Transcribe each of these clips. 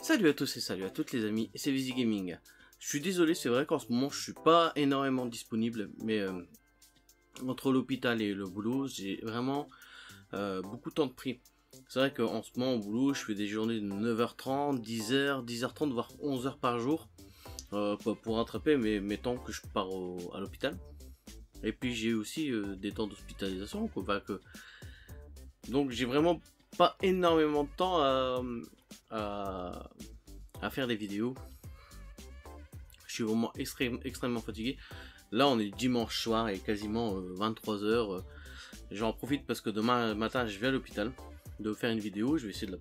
Salut à tous et salut à toutes les amis, c'est Visi Gaming. Je suis désolé, c'est vrai qu'en ce moment je suis pas énormément disponible, mais entre l'hôpital et le boulot, j'ai vraiment beaucoup de temps de pris. C'est vrai qu'en ce moment au boulot, je fais des journées de 9h30, 10h, 10h30, voire 11h par jour pour rattraper mes temps que je pars à l'hôpital. Et puis j'ai aussi des temps d'hospitalisation, donc j'ai vraiment pas énormément de temps à faire des vidéos. Je suis vraiment extrêmement fatigué. Là on est dimanche soir et quasiment 23h. J'en profite parce que demain matin je vais à l'hôpital de faire une vidéo. Je vais essayer de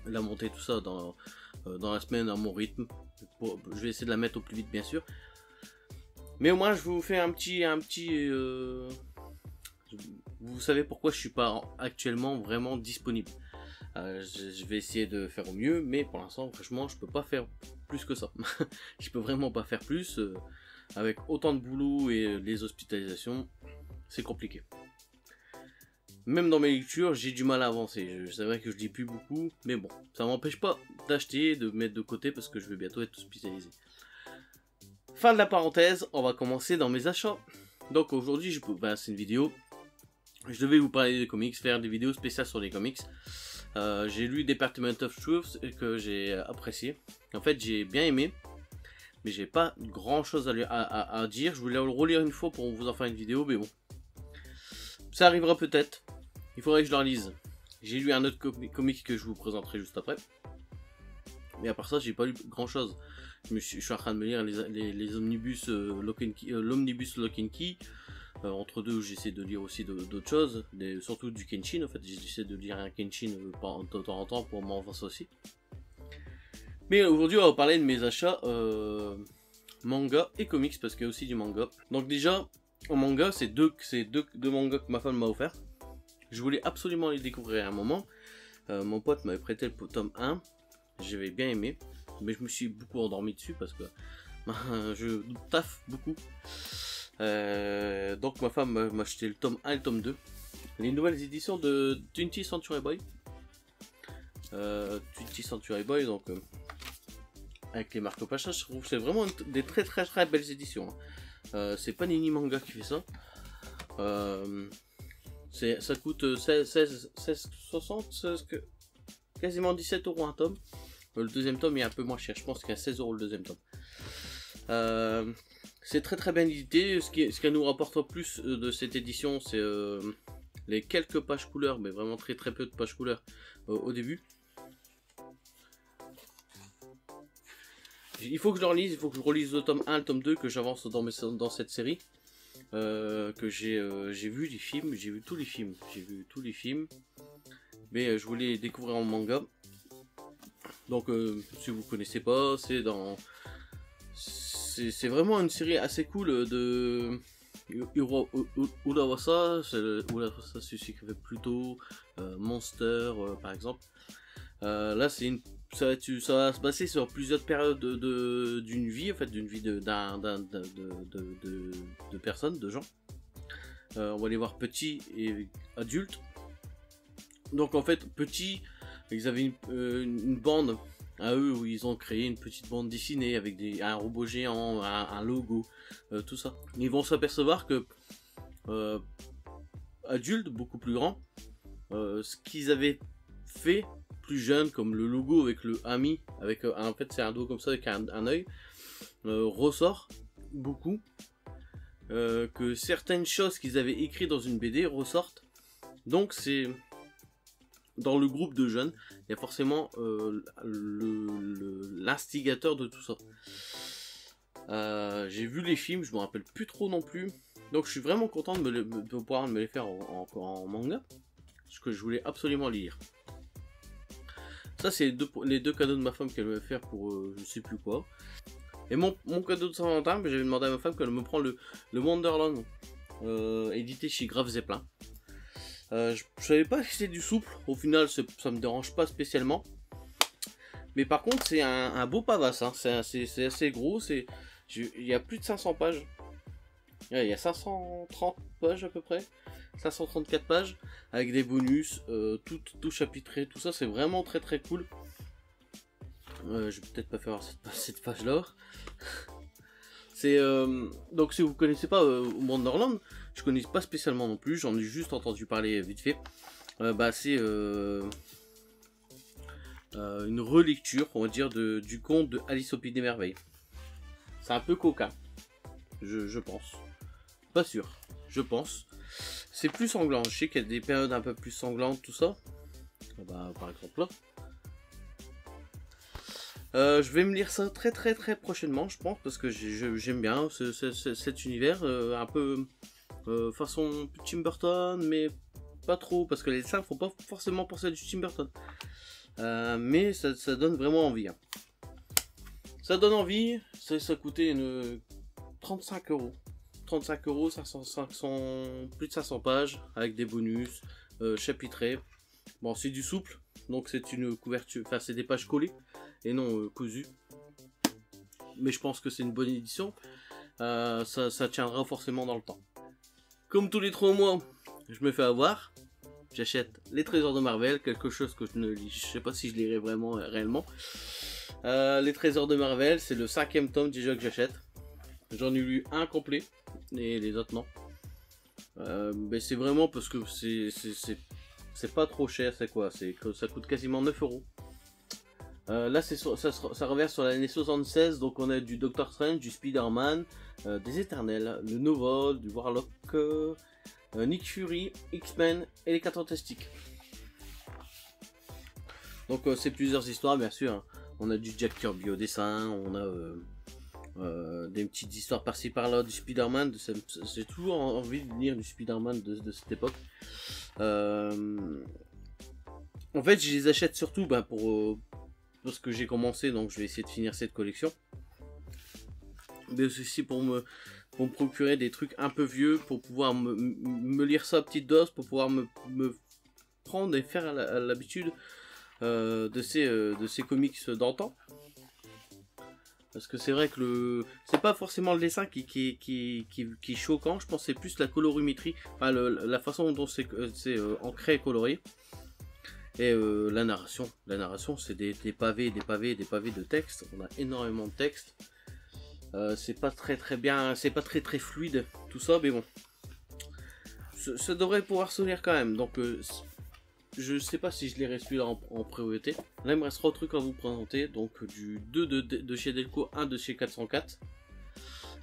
la monter tout ça dans la semaine à mon rythme. Je vais essayer de la mettre au plus vite bien sûr. Mais au moins je vous fais un petit vous savez pourquoi je suis pas actuellement vraiment disponible. Je vais essayer de faire au mieux, mais pour l'instant franchement je peux pas faire plus que ça. Je peux vraiment pas faire plus avec autant de boulot et les hospitalisations, c'est compliqué. Même dans mes lectures j'ai du mal à avancer. C'est vrai que je lis plus beaucoup, mais bon, ça m'empêche pas d'acheter, de mettre de côté parce que je vais bientôt être hospitalisé. Fin de la parenthèse, on va commencer dans mes achats. Donc aujourd'hui c'est une vidéo. Je devais vous parler des comics, faire des vidéos spéciales sur les comics. J'ai lu Department of Truth et que j'ai apprécié. En fait, j'ai bien aimé, mais j'ai pas grand chose à dire. Je voulais le relire une fois pour vous en faire une vidéo, mais bon, ça arrivera peut-être. Il faudrait que je le relise. J'ai lu un autre comic que je vous présenterai juste après. Mais à part ça, j'ai pas lu grand chose. Je suis en train de me lire les omnibus l'omnibus Lock and Key. Entre deux, j'essaie de lire aussi d'autres choses, surtout du Kenshin. En fait, j'essaie de lire un Kenshin de temps en temps pour m'avancer aussi. Mais aujourd'hui, on va parler de mes achats manga et comics parce qu'il y a aussi du manga. Donc déjà, en manga, c'est deux mangas que ma femme m'a offert. Je voulais absolument les découvrir à un moment. Mon pote m'avait prêté le tome 1. J'avais bien aimé, mais je me suis beaucoup endormi dessus parce que je taffe beaucoup. Donc ma femme m'a acheté le tome 1 et le tome 2. Les nouvelles éditions de 20th Century Boy. 20th Century Boy, donc avec les marques au pachat, je trouve que c'est vraiment des très belles éditions. C'est Panini Manga qui fait ça. Ça coûte 16,60, quasiment 17 € un tome. Le deuxième tome est un peu moins cher, je pense qu'il y a 16 € le deuxième tome. C'est très bien édité. Ce qui nous rapporte plus de cette édition, c'est les quelques pages couleurs, mais vraiment très peu de pages couleurs au début. Il faut que je le relise, il faut que je relise le tome 1, le tome 2, que j'avance dans cette série. Que j'ai vu les films, j'ai vu tous les films, mais je voulais les découvrir en manga. Donc si vous connaissez pas, c'est vraiment une série assez cool de Urasawa. Urasawa, c'est celui qui fait plutôt Monster par exemple. Là ça va se passer sur plusieurs périodes d'une vie, en fait, d'une vie de personnes, de gens. On va les voir petits et adultes. Donc en fait, petits, ils avaient une bande à eux où ils ont créé une petite bande dessinée avec un robot géant, un logo, tout ça. Ils vont s'apercevoir que adultes, beaucoup plus grands, ce qu'ils avaient fait plus jeunes, comme le logo avec le Ami, avec en fait c'est un dos comme ça avec un œil, ressort beaucoup. Que certaines choses qu'ils avaient écrites dans une BD ressortent. Donc c'est dans le groupe de jeunes, il y a forcément l'instigateur de tout ça. J'ai vu les films, je me rappelle plus trop non plus. Donc je suis vraiment content de pouvoir me les faire en manga, parce que je voulais absolument lire. Ça c'est les deux cadeaux de ma femme qu'elle veut faire pour je sais plus quoi. Et mon cadeau de Saint-Valentin, j'avais demandé à ma femme qu'elle me prend le Wonderland édité chez Grave Zeppelin. Je savais pas que c'était du souple, au final ça me dérange pas spécialement. Mais par contre c'est un beau pavasse, hein. C'est assez gros, il y a plus de 500 pages. Ouais, il y a 530 pages à peu près. 534 pages avec des bonus, tout chapitré, tout ça, c'est vraiment très très cool. Je vais peut-être pas faire cette page là. C'est donc si vous connaissez pas Wonderland, je connais pas spécialement non plus, j'en ai juste entendu parler vite fait. C'est une relecture, on va dire, du conte de Alice au Pays des Merveilles. C'est un peu coquin, je pense. Pas sûr, je pense. C'est plus sanglant, je sais qu'il y a des périodes un peu plus sanglantes, tout ça. Par exemple là. Je vais me lire ça très prochainement, je pense, parce que j'aime bien cet univers, un peu façon Tim Burton, mais pas trop, parce que les dessins faut pas forcément penser à du Tim Burton. Mais ça donne vraiment envie. Hein. Ça donne envie, ça coûtait 35 euros. 35 euros, 500, plus de 500 pages, avec des bonus, chapitrés. Bon, c'est du souple, donc c'est une couverture, enfin c'est des pages collées, et non cousues. Mais je pense que c'est une bonne édition, ça tiendra forcément dans le temps. Comme tous les 3 mois, je me fais avoir. J'achète les Trésors de Marvel, quelque chose que je sais pas si je lirai vraiment réellement. Les Trésors de Marvel, c'est le 5e tome déjà que j'achète. J'en ai lu un complet, et les autres non. Mais c'est vraiment parce que c'est pas trop cher, c'est quoi? Ça coûte quasiment 9 euros. Là, ça revers sur l'année 76, donc on a du Doctor Strange, du Spider-Man, des Éternels, le Nova, du Warlock, Nick Fury, X-Men et les 4 Fantastiques. Donc c'est plusieurs histoires, bien sûr. Hein. On a du Jack Kirby au dessin, on a des petites histoires par-ci par-là du Spider-Man. J'ai toujours envie de lire du Spider-Man de cette époque. En fait, je les achète surtout parce que j'ai commencé, donc je vais essayer de finir cette collection. Mais aussi pour me procurer des trucs un peu vieux, pour pouvoir me lire ça à petite dose, pour pouvoir me prendre et faire à l'habitude de ces comics d'antan. Parce que c'est vrai que c'est pas forcément le dessin qui est choquant, je pense que c'est plus la colorimétrie, enfin la façon dont c'est ancré et coloré. Et la narration c'est des pavés de texte, on a énormément de texte. C'est pas très bien, c'est pas très fluide tout ça, mais bon, ça devrait pouvoir se lire quand même. Donc je sais pas si je lirai celui-là en priorité. Là il me reste 3 trucs à vous présenter, donc du 2 de chez Delco, 1 de chez 404.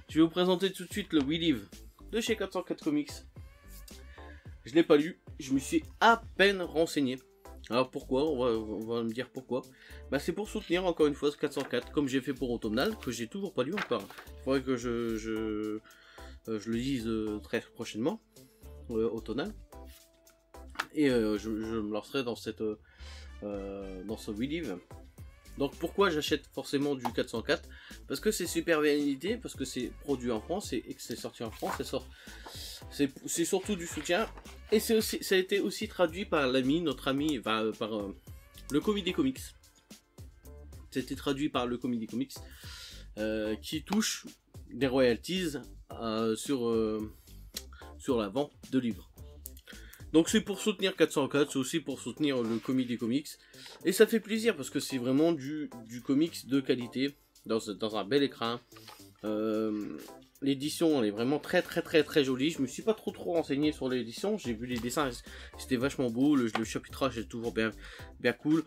Je vais vous présenter tout de suite le We Live de chez 404 Comics. Je l'ai pas lu, je me suis à peine renseigné. Alors pourquoi, on va me dire pourquoi. C'est pour soutenir encore une fois ce 404, comme j'ai fait pour Automnal, que j'ai toujours pas lu encore. Il faudrait que je le lise très prochainement, Automnal. Et je me lancerai dans ce We Live. Donc pourquoi j'achète forcément du 404? Parce que c'est super bien édité, parce que c'est produit en France et que c'est sorti en France, c'est surtout du soutien. Et ça a été aussi traduit par notre ami, par le Comité des Comics. C'était traduit par le Comité des Comics, qui touche des royalties sur la vente de livres. Donc c'est pour soutenir 404, c'est aussi pour soutenir le Comité des Comics. Et ça fait plaisir parce que c'est vraiment du comics de qualité, dans un bel écran. L'édition elle est vraiment très jolie. Je me suis pas trop renseigné sur l'édition. J'ai vu les dessins, c'était vachement beau. Le chapitrage est toujours bien cool.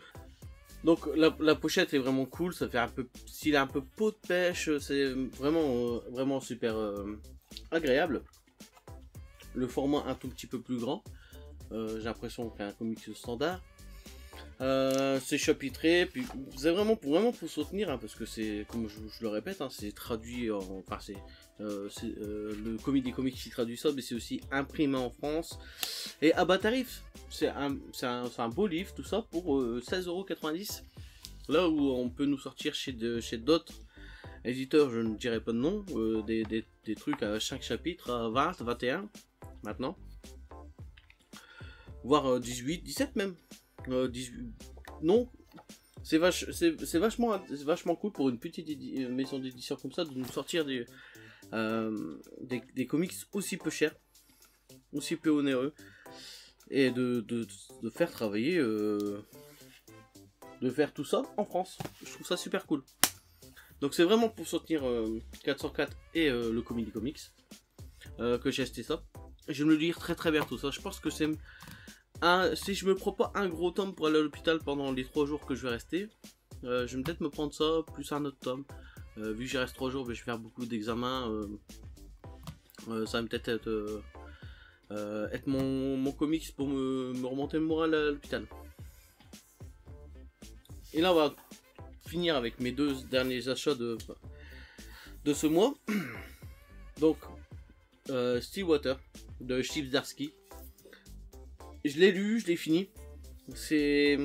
Donc la pochette est vraiment cool. Ça fait un peu style un peu peau de pêche. C'est vraiment super agréable. Le format un tout petit peu plus grand. J'ai l'impression qu'un comics standard. C'est chapitré, puis c'est vraiment pour soutenir, hein, parce que c'est, comme je le répète, hein, c'est traduit, le Comité des Comics qui traduit ça, mais c'est aussi imprimé en France et à bas tarif. C'est un beau livre, tout ça pour 16,90 €. Là où on peut nous sortir chez d'autres éditeurs, je ne dirais pas de nom, des trucs à chaque chapitre à 20, 21 maintenant, voire 18, 17 même. 18, non, c'est vachement cool pour une petite maison d'édition comme ça de nous sortir des comics aussi peu chers. aussi peu onéreux, et de faire travailler, de faire tout ça en France. Je trouve ça super cool. Donc c'est vraiment pour soutenir 404 et le Comedy Comics que j'ai acheté ça. Je vais me le lire très bientôt. Ça, je pense que c'est si je me prends pas un gros tome pour aller à l'hôpital pendant les 3 jours que je vais rester, je vais peut-être me prendre ça plus un autre tome. Vu que j'y reste 3 jours, je vais faire beaucoup d'examens. Ça va peut-être être mon comics pour me remonter le moral à l'hôpital. Et là, on va finir avec mes 2 derniers achats de ce mois. Donc, Stillwater de Chip Zdarsky. Je l'ai lu, je l'ai fini. C'est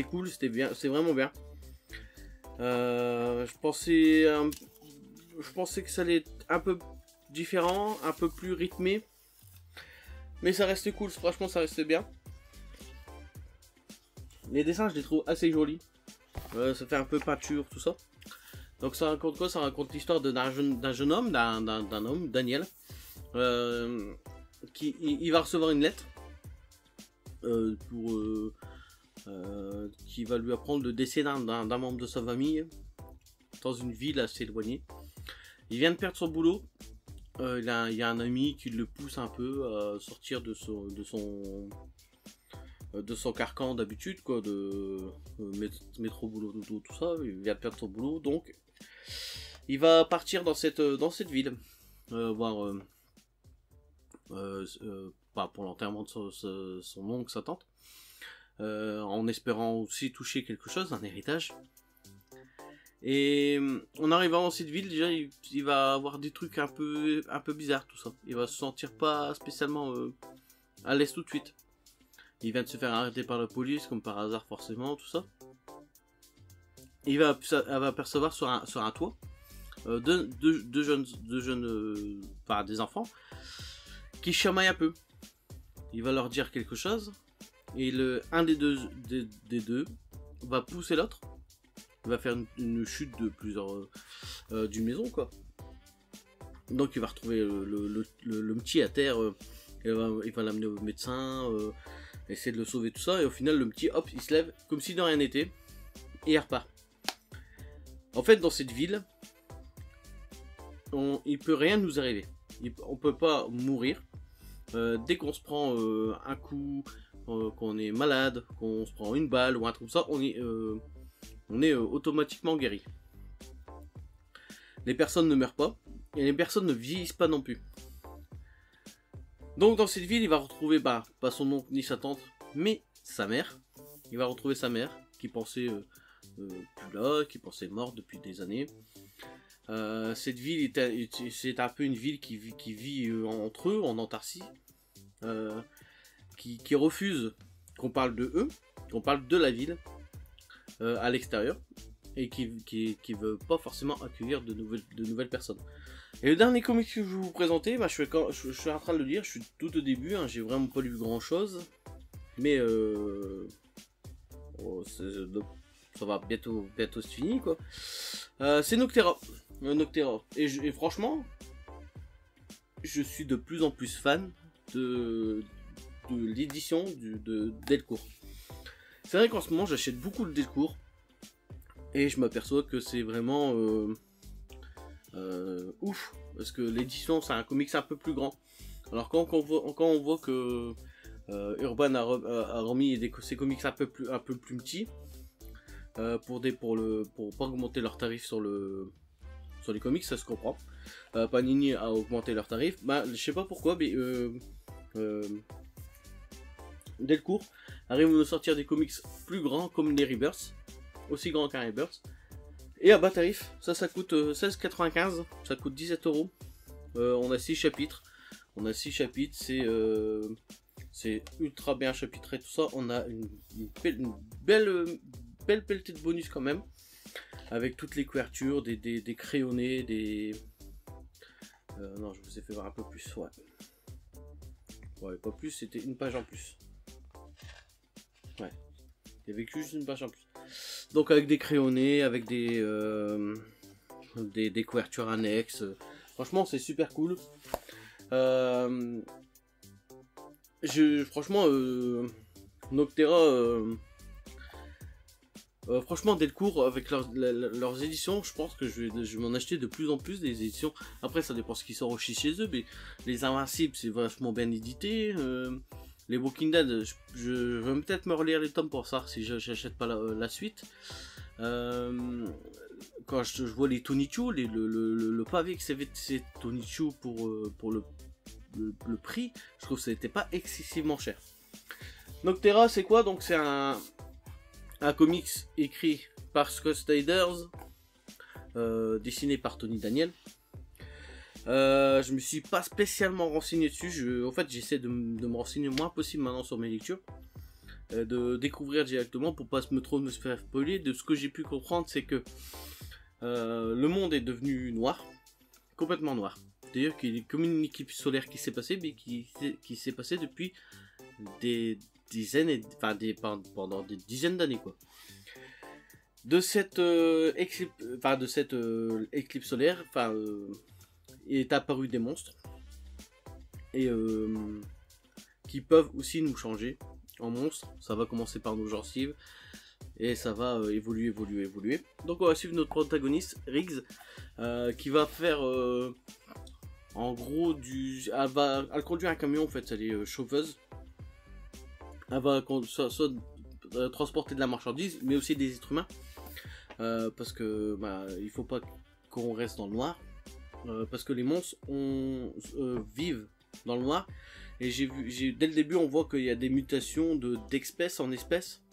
cool, c'était bien, c'est vraiment bien. Je pensais que ça allait être un peu différent, un peu plus rythmé, mais ça reste cool. Franchement, ça reste bien. Les dessins, je les trouve assez jolis. Ça fait un peu peinture, tout ça. Donc ça raconte quoi? Ça raconte l'histoire d'un jeune homme, d'un homme, Daniel, il va recevoir une lettre qui va lui apprendre le décès d'un membre de sa famille dans une ville assez éloignée. Il vient de perdre son boulot. Il y a un ami qui le pousse un peu à sortir de son carcan d'habitude, quoi, de métro boulot dodo, tout ça. Il vient de perdre son boulot, donc il va partir dans cette ville, voir pas pour l'enterrement de son oncle, sa tante, en espérant aussi toucher quelque chose, un héritage. Et en arrivant dans cette ville, déjà il va avoir des trucs un peu bizarres, tout ça. Il va se sentir pas spécialement à l'aise tout de suite. Il vient de se faire arrêter par la police, comme par hasard forcément, tout ça. Elle va apercevoir sur un toit deux jeunes, enfin des enfants, qui chamaillent un peu. Il va leur dire quelque chose, et un des deux va pousser l'autre. Il va faire une chute de plusieurs d'une maison, quoi. Donc il va retrouver le petit à terre, il va l'amener au médecin, essayer de le sauver, tout ça, et au final le petit, hop, il se lève comme si de rien n'était, et il repart. En fait, dans cette ville, il peut rien nous arriver. On peut pas mourir. Dès qu'on se prend un coup, qu'on est malade, qu'on se prend une balle ou un truc comme ça, on est automatiquement guéri. Les personnes ne meurent pas, et les personnes ne vieillissent pas non plus. Donc dans cette ville, il va retrouver pas son oncle ni sa tante, mais sa mère. Il va retrouver sa mère, qui pensait plus là, qui pensait morte depuis des années. Cette ville, c'est un peu une ville qui vit entre eux, en autarcie, qui refuse qu'on parle de eux, qu'on parle de la ville à l'extérieur, et qui veut pas forcément accueillir de nouvelles personnes. Et le dernier comic que je vais vous présenter, bah, je suis en train de le lire, je suis tout au début, hein, j'ai vraiment pas lu grand chose, mais ça va bientôt se finir, quoi. C'est Noctera. Et franchement, je suis de plus en plus fan de l'édition de Delcourt. C'est vrai qu'en ce moment j'achète beaucoup de Delcourt, et je m'aperçois que c'est vraiment ouf, parce que l'édition c'est un comics un peu plus grand. Alors quand on voit que Urban a remis ses comics un peu plus petits, pour pas augmenter leurs tarifs sur les comics, ça se comprend. Panini a augmenté leurs tarifs. Bah, je sais pas pourquoi, mais Delcourt arrive à nous sortir des comics plus grands comme les Rebirth, aussi grands qu'un Rebirth, et à bas tarif. Ça coûte 16,95, ça coûte 17 €. On a 6 chapitres. C'est ultra bien chapitré, tout ça. On a une belle pelletée de bonus quand même, avec toutes les couvertures, des crayonnés, non, je vous ai fait voir un peu plus, ouais, pas plus, c'était une page en plus, ouais, il y avait juste une page en plus, donc avec des crayonnés, avec des couvertures annexes. Franchement c'est super cool. Franchement, Noctera, franchement, Delcourt, avec leurs éditions, je pense que je vais m'en acheter de plus en plus des éditions. Après, ça dépend ce qui sort aussi chez eux, mais les Invincibles, c'est vachement bien édité. Les Walking Dead, je vais peut-être me relire les tomes pour ça, si j'achète pas la suite. Quand je vois les Tonichu, le pavé que c'est Tonichu pour le prix, je trouve que ça n'était pas excessivement cher. Noctera, c'est quoi? Donc c'est un comics écrit par Scott Snyder, dessiné par Tony Daniel. Je me suis pas spécialement renseigné dessus. En fait, j'essaie de me renseigner le moins possible maintenant sur mes lectures, de découvrir directement pour pas me faire spoiler. De ce que j'ai pu comprendre, c'est que le monde est devenu noir, complètement noir. D'ailleurs, qu'il est comme une éclipse solaire qui s'est passée, mais qui s'est passée depuis des dizaines, pendant des dizaines d'années, quoi. De cette éclipse solaire, est apparu des monstres et qui peuvent aussi nous changer en monstres. Ça va commencer par nos gencives et ça va évoluer. Donc on va suivre notre protagoniste Riggs, qui va faire en gros elle conduit un camion. En fait, elle est chauffeuse. Elle va soit transporter de la marchandise, mais aussi des êtres humains, parce que il faut pas qu'on reste dans le noir, parce que les monstres vivent dans le noir. Et dès le début, on voit qu'il y a des mutations d'espèces en espèces.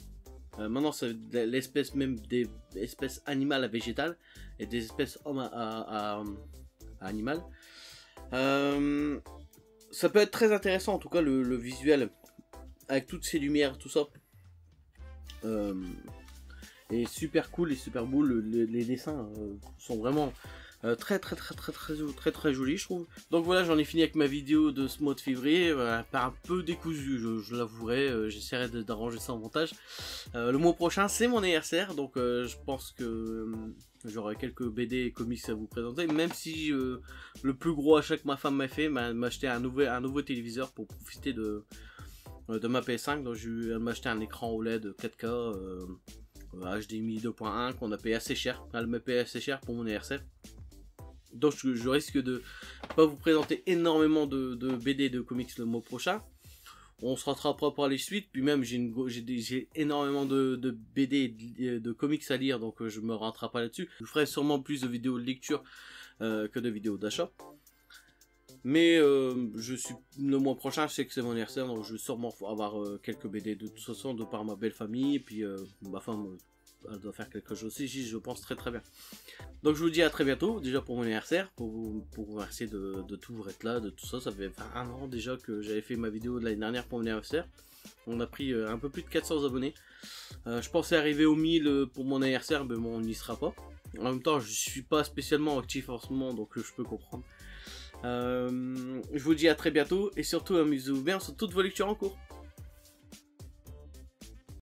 Maintenant, c'est l'espèce même des espèces animales à végétales et des espèces hommes à animales. Ça peut être très intéressant, en tout cas le visuel avec toutes ces lumières, tout ça, est super cool et super beau. Les dessins sont vraiment très jolis, je trouve. Donc voilà, j'en ai fini avec ma vidéo de ce mois de février, par un peu décousu, je l'avouerai. J'essaierai d'arranger ça en montage. Le mois prochain, c'est mon anniversaire, donc je pense que j'aurai quelques BD et comics à vous présenter, même si le plus gros achat que ma femme m'a fait, m'a acheté un nouveau téléviseur pour profiter de ma PS5. Donc elle m'a acheté un écran OLED 4K HDMI 2.1 qu'on a payé assez cher. Elle m'a payé assez cher pour mon anniversaire. Donc je risque de pas vous présenter énormément de BD et de comics le mois prochain. On se rattrapera par les suites. Puis même j'ai énormément de BD et de comics à lire, donc je me rattrape pas là-dessus. Je ferai sûrement plus de vidéos de lecture que de vidéos d'achat. Mais le mois prochain, je sais que c'est mon anniversaire, donc je vais sûrement avoir quelques BD de toute façon, de par ma belle famille. Et puis ma femme, elle doit faire quelque chose aussi, je pense très bien. Donc je vous dis à très bientôt, déjà pour mon anniversaire, pour vous remercier de toujours être là, de tout ça. Ça fait 1 an déjà que j'avais fait ma vidéo de l'année dernière pour mon anniversaire. On a pris un peu plus de 400 abonnés. Je pensais arriver aux 1000 pour mon anniversaire, mais bon, on n'y sera pas. En même temps, je suis pas spécialement actif en ce moment, donc je peux comprendre. Je vous dis à très bientôt, et surtout amusez-vous bien sur toutes vos lectures en cours.